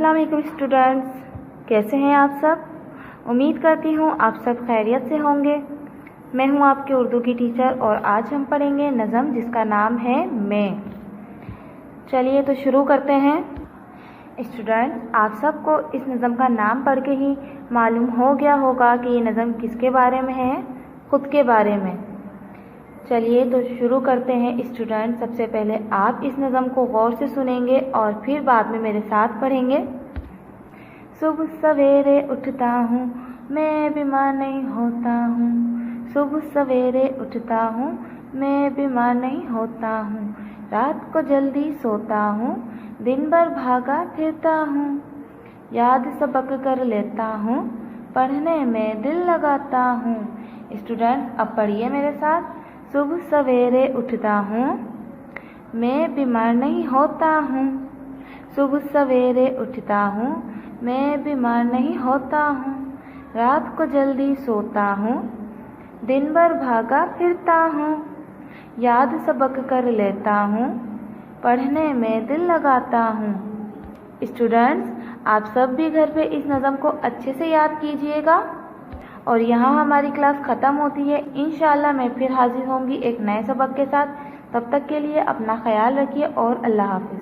अस्सलाम वालेकुम स्टूडेंट्स, कैसे हैं आप सब। उम्मीद करती हूँ आप सब खैरियत से होंगे। मैं हूँ आपकी उर्दू की टीचर और आज हम पढ़ेंगे नज़म जिसका नाम है मैं। चलिए तो शुरू करते हैं। स्टूडेंट्स, आप सबको इस नज़म का नाम पढ़ के ही मालूम हो गया होगा कि ये नज़म किसके बारे में है, ख़ुद के बारे में। चलिए तो शुरू करते हैं। स्टूडेंट, सबसे पहले आप इस नज़म को गौर से सुनेंगे और फिर बाद में मेरे साथ पढ़ेंगे। सुबह सवेरे उठता हूँ मैं बीमार नहीं होता हूँ, सुबह सवेरे उठता हूँ मैं बीमार नहीं होता हूँ, रात को जल्दी सोता हूँ दिन भर भागा फिरता हूँ, याद सबक कर लेता हूँ पढ़ने में दिल लगाता हूँ। स्टूडेंट, अब पढ़िए मेरे साथ। सुबह सवेरे उठता हूँ मैं बीमार नहीं होता हूँ, सुबह सवेरे उठता हूँ मैं बीमार नहीं होता हूँ, रात को जल्दी सोता हूँ दिन भर भागा फिरता हूँ, याद सबक कर लेता हूँ पढ़ने में दिल लगाता हूँ। स्टूडेंट्स, आप सब भी घर पे इस नज़म को अच्छे से याद कीजिएगा। और यहाँ हमारी क्लास ख़त्म होती है। इंशाअल्लाह मैं फिर हाजिर होंगी एक नए सबक के साथ। तब तक के लिए अपना ख्याल रखिए और अल्लाह हाफ़िज़।